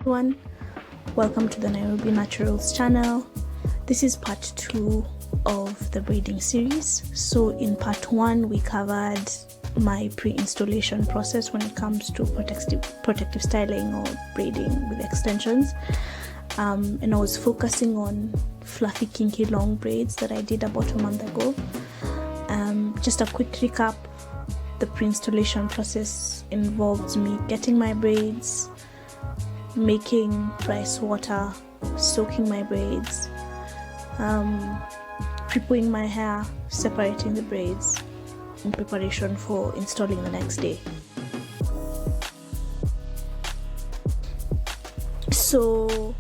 Everyone, welcome to the Nairobi Naturals channel. This is part 2 of the braiding series. So in part 1 we covered my pre-installation process when it comes to protective styling or braiding with extensions, and I was focusing on fluffy kinky long braids that I did about a month ago. Just a quick recap: the pre-installation process involves me getting my braids, making rice water, soaking my braids, pre-pooing my hair, separating the braids in preparation for installing the next day. So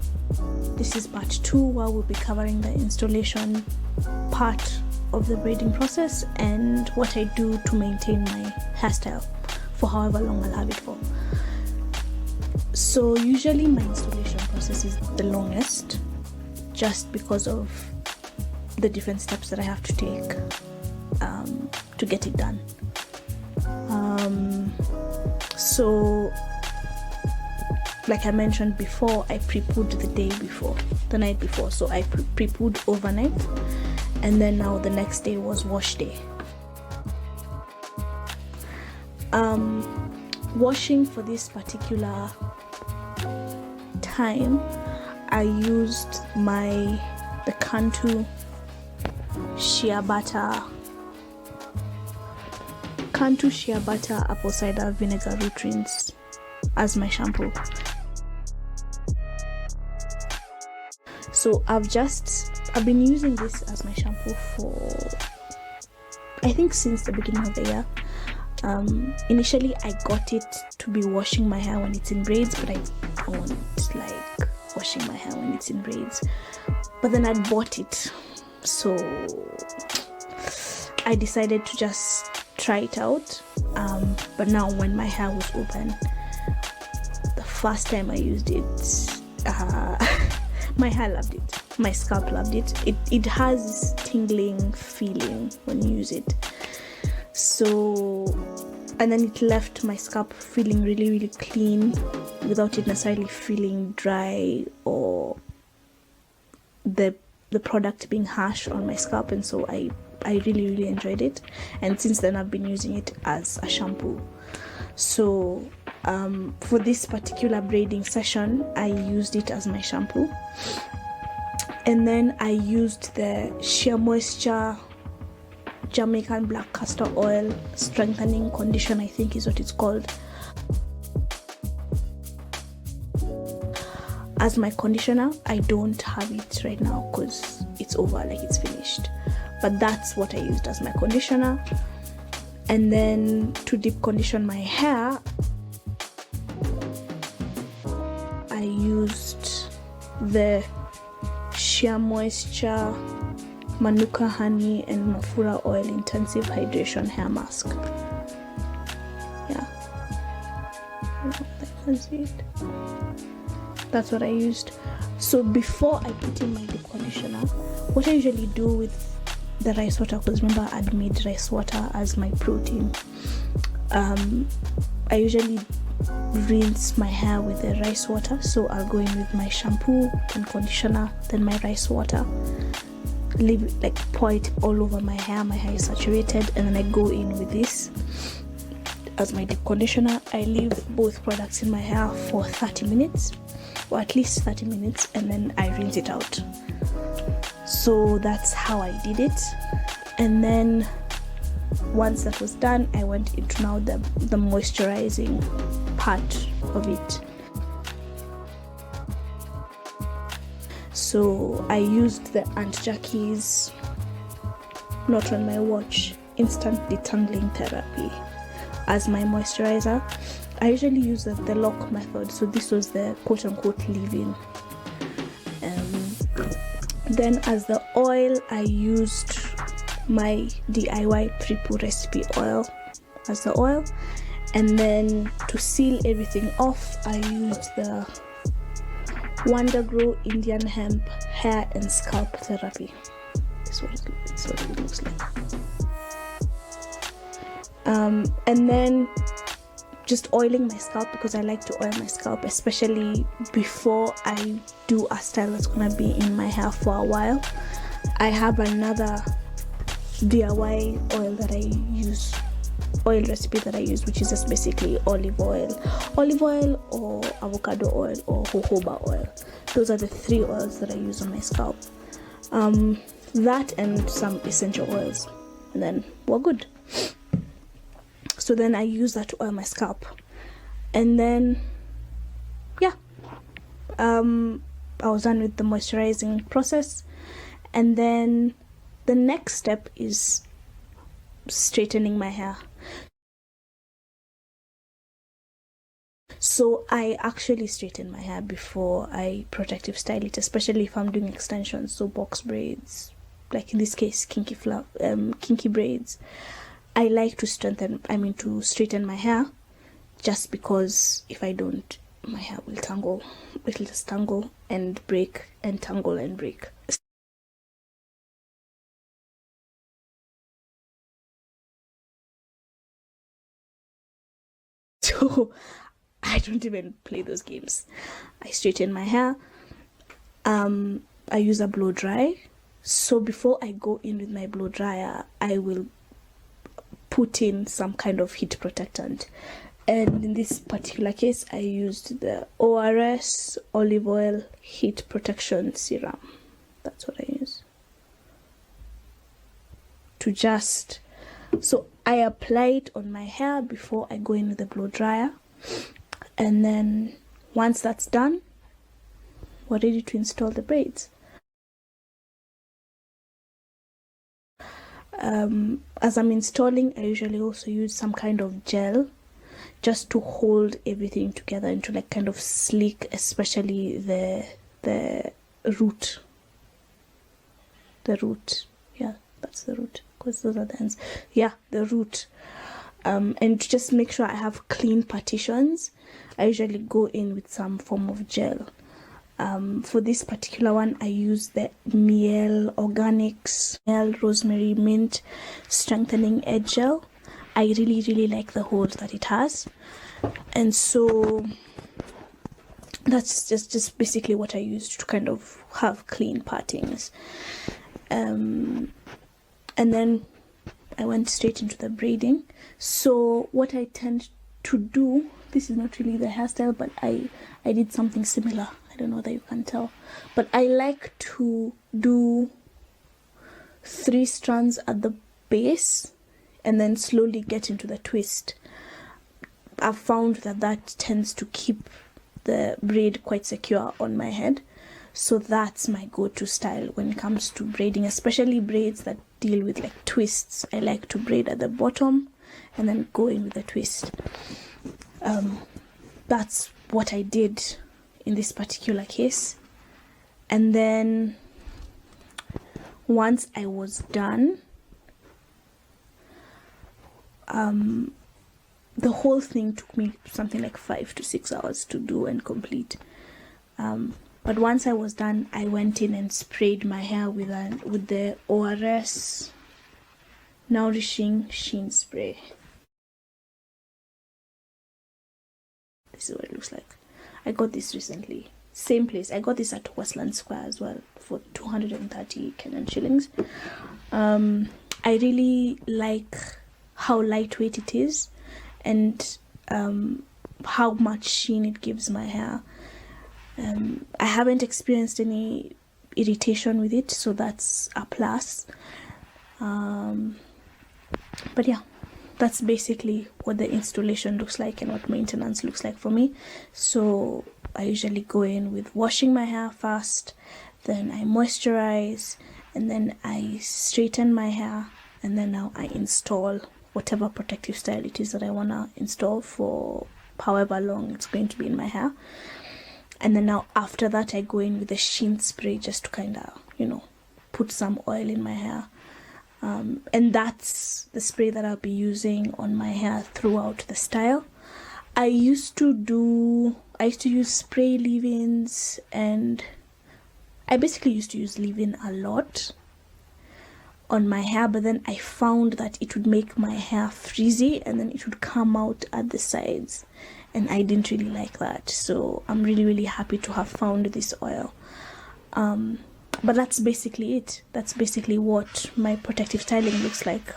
this is part 2, where we'll be covering the installation part of the braiding process and what I do to maintain my hairstyle for however long I'll have it for. So usually my installation process is the longest, just because of the different steps that I have to take to get it done. So like I mentioned before, I pre-pooed the night before. So I pre-pooed overnight, and then now the next day was wash day. Washing for this particular time, I used the Cantu shea butter apple cider vinegar root rinse as my shampoo. So I've been using this as my shampoo for, I think, since the beginning of the year. Initially I got it to be washing my hair when it's in braids, but I don't like washing my hair when it's in braids. But then I bought it, so I decided to just try it out. But now when my hair was open, the first time I used it, my hair loved it, my scalp loved it. It has tingling feeling when you use it. So, and then it left my scalp feeling really, really clean without it necessarily feeling dry or the product being harsh on my scalp. And so I really, really enjoyed it, and since then I've been using it as a shampoo. So for this particular braiding session, I used it as my shampoo, and then I used the SheaMoisture Jamaican black castor oil strengthening condition, I think is what it's called, as my conditioner. I don't have it right now because it's over, like it's finished, but that's what I used as my conditioner. And then to deep condition my hair, I used the SheaMoisture Manuka honey and Mafura oil intensive hydration hair mask. Yeah, that was it. That's what I used. So before I put in my deep conditioner, what I usually do with the rice water, because remember I'd made rice water as my protein, I usually rinse my hair with the rice water. So I'll go in with my shampoo and conditioner, then my rice water, leave it, like pour it all over my hair is saturated, and then I go in with this as my deep conditioner. I leave both products in my hair for 30 minutes, or at least 30 minutes, and then I rinse it out. So that's how I did it. And then once that was done, I went into now the moisturizing part of it. So I used the Aunt Jackie's Not On My Watch instant detangling therapy as my moisturizer. I usually use the lock method, so this was the quote-unquote leave-in. Then as the oil, I used my DIY pre-poo recipe oil as the oil, and then to seal everything off, I used the Wondergro Indian Hemp hair and scalp therapy. This is what it looks like. And then just oiling my scalp, because I like to oil my scalp, especially before I do a style that's gonna be in my hair for a while. I have another DIY oil that I use, oil recipe that I use, which is just basically olive oil or avocado oil or jojoba oil. Those are the 3 oils that I use on my scalp. That and some essential oils, and then we're good. So then I use that to oil my scalp, and then yeah, I was done with the moisturizing process, and then the next step is straightening my hair. So I actually straighten my hair before I protective style it, especially if I'm doing extensions, so box braids, like in this case kinky braids. I like to straighten my hair, just because if I don't, my hair will tangle. It'll just tangle and break and tangle and break. So I don't even play those games. I straighten my hair. I use a blow dry. So before I go in with my blow dryer, I will put in some kind of heat protectant, and in this particular case I used the ORS olive oil heat protection serum. That's what I use to just, so I apply it on my hair before I go in with the blow dryer, and then once that's done, we're ready to install the braids. As I'm installing, I usually also use some kind of gel just to hold everything together into like kind of sleek, especially the root. Yeah, that's the root, because those are the ends. Yeah, the root. And to just make sure I have clean partitions, I usually go in with some form of gel. For this particular one, I use the Mielle Organics Mielle Rosemary Mint Strengthening Edge Gel. I really like the hold that it has, and so that's just basically what I used to kind of have clean partings. And then I went straight into the braiding. So what I tend to do, this is not really the hairstyle, but I did something similar. I don't know that you can tell, but I like to do 3 strands at the base and then slowly get into the twist. I've found that tends to keep the braid quite secure on my head, so that's my go-to style when it comes to braiding, especially braids that deal with like twists. I like to braid at the bottom and then go in with a twist. That's what I did in this particular case. And then once I was done, the whole thing took me something like 5 to 6 hours to do and complete. But once I was done, I went in and sprayed my hair with the ORS Nourishing Sheen Spray. This is what it looks like. I got this recently. Same place. I got this at Westland Square as well for 230 Kenyan shillings. I really like how lightweight it is and how much sheen it gives my hair. I haven't experienced any irritation with it, so that's a plus. But yeah, that's basically what the installation looks like and what maintenance looks like for me. So I usually go in with washing my hair first, then I moisturize, and then I straighten my hair, and then now I install whatever protective style it is that I want to install for however long it's going to be in my hair. And then now after that, I go in with a sheen spray just to kind of, put some oil in my hair. And that's the spray that I'll be using on my hair throughout the style. I used to use spray leave-ins, and I basically used to use leave-in a lot on my hair, but then I found that it would make my hair frizzy and then it would come out at the sides, and I didn't really like that. So I'm really happy to have found this oil. But that's basically it. That's basically what my protective styling looks like.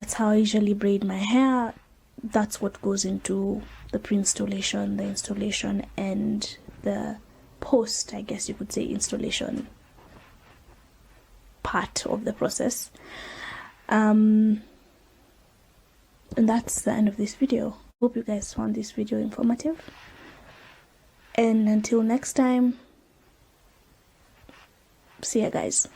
That's how I usually braid my hair. That's what goes into the pre-installation, the installation, and the post, I guess you could say, installation part of the process. And that's the end of this video. Hope you guys found this video informative, and until next time, see ya guys.